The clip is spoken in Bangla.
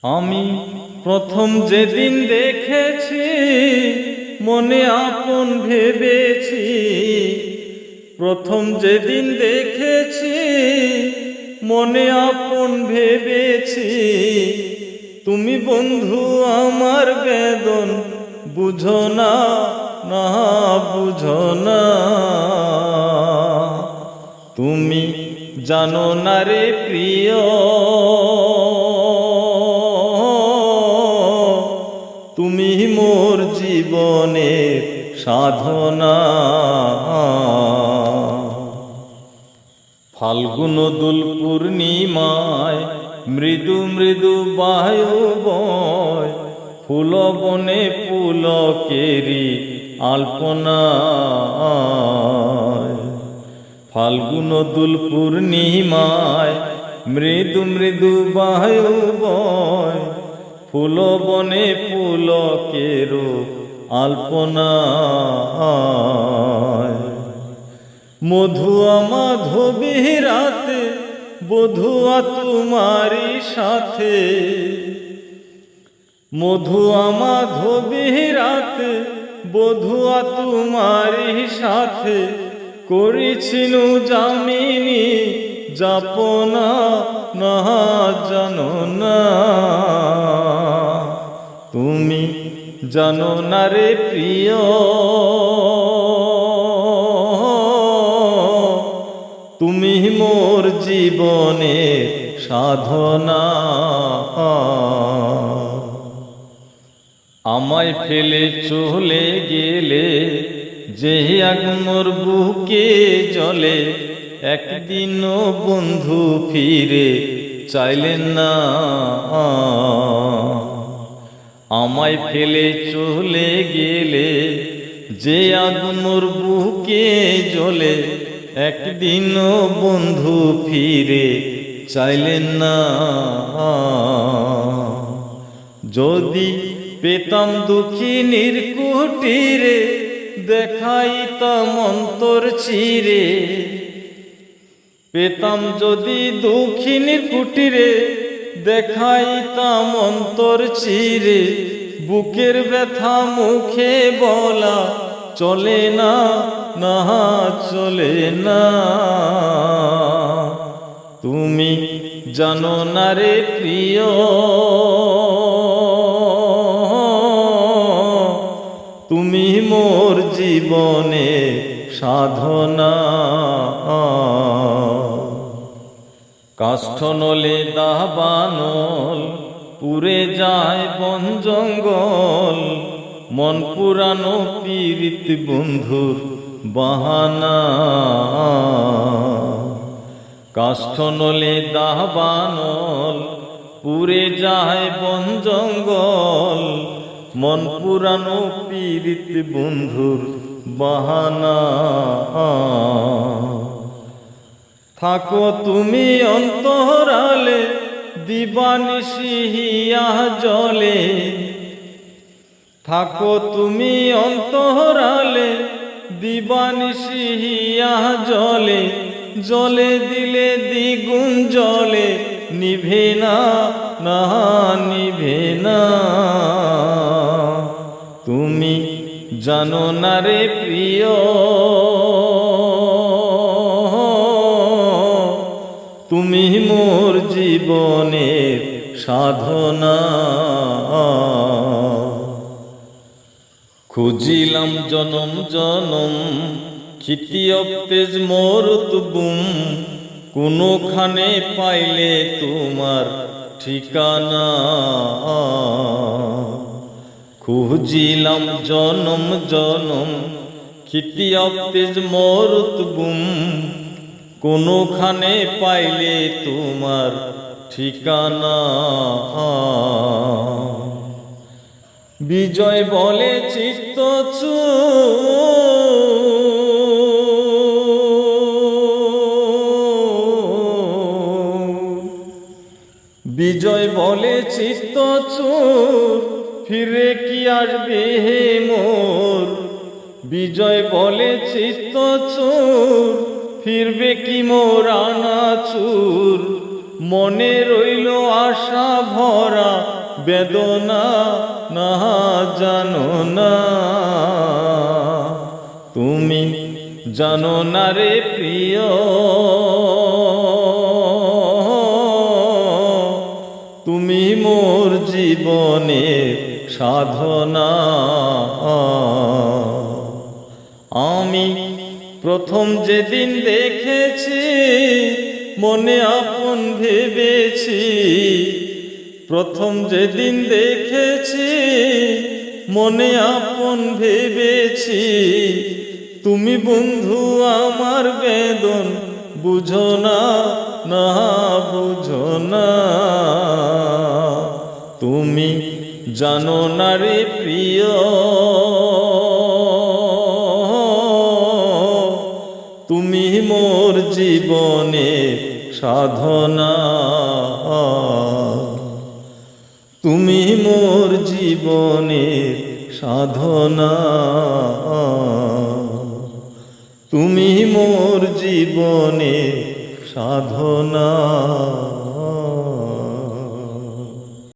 আমি প্রথম যেদিন দেখেছি মনে আপন ভেবেছি, প্রথম যেদিন দেখেছি মনে আপন ভেবেছি। তুমি বন্ধু আমার বেদন বুঝো না, না বুঝো না। তুমি জানো না রে প্রিয়, তুমি মোর জীবনের সাধনা। ফাল্গুন দোল পূর্ণিমায় মৃদু মৃদু বায়ু বয়, ফুল বনে পুলকেরি আলপনা। ফাল্গুন দোল পূর্ণিমায় মৃদু মৃদু বায়ু বয়, ফুল বনে পুলকের আলপনা। মধুয়া মাধবী রাতে বধুয়া তোমারি সাথে, মধুয়া মাধবী রাতে বধুয়া তোমারি সাথে। করেছিনু জামিনী যাপনা, না জানো না। তুমি জানো না রে প্রিয়, তুমি মোর জীবনের সাধনা। আমায় ফেলে চলে গেলে যে আগুন মোর বুকে জ্বলে, একদিনও বন্ধু ফিরে চাইলেন না। আমায় ফেলে চলে গেলে যে আগুন মোর বুকে জ্বলে, একদিনও বন্ধু ফিরে চাইলেন না। যদি পেতাম দুঃখিনীর কুটিরে দেখাইতাম অন্তর চিরে, পেতাম যদি দুঃখিনীর কুটিরে দেখাইতাম অন্তর চিরে। বুকের ব্যথা মুখে বলা চলে না, না চলে না। তুমি জানো না রে প্রিয়, তুমি মোর জীবনে সাধনা। কাষ্ঠনলে দাবানল পুড়ে যায় বন জঙ্গল, মন পুরানো পীড়িত বন্ধুর বাহানা। কাষ্ঠনলে দাবানল পুড়ে যায় বন জঙ্গল, মন পুরানো পীড়িত বন্ধুর বাহানা। থাকো তুমি অন্তরালে দিবানিশি হিয়া জলে, থাকো তুমি অন্তরালে দিবানিশি হিয়া জলে। জলে দিলে দ্বিগুণ জলে নিভে না, না নিভে না। তুমি জানো না রে প্রিয়, তুমি মোর জীবনের সাধনা। খুঁজিলাম জনম জনম খিতিয়ব তেজ মোর তুবুম, কোনখানে পাইলে তোমার ঠিকানা। খুঁজিলাম জনম জনম খিতিয়ব তেজ মোর তুবুম, কোনখানে পাইলে তোমার ঠিকানা। বিজয় বলে চিত্ত বিজয় বলে চিত্ত চোর, ফিরে কি আসবে হে মোর। বিজয় বলে চিত্ত চোর, ফিরবে কি মোর আনাচুর। মনে রইল আশা ভরা বেদনা না জানো না, তুমি জানো না রে প্রিয়, তুমি মোর জীবনের সাধনা। আমি প্রথম যেদিন দেখেছি মনে আপন ভেবেছি, প্রথম যেদিন দেখেছি মনে আপন ভেবেছি, তুমি বন্ধু আমার বেদন বুঝো না, না বুঝো না, তুমি জানো না রে প্রিয়, তুমি মোর জীবনের সাধনা, তুমি মোর জীবনের সাধনা, তুমি মোর জীবনের সাধনা।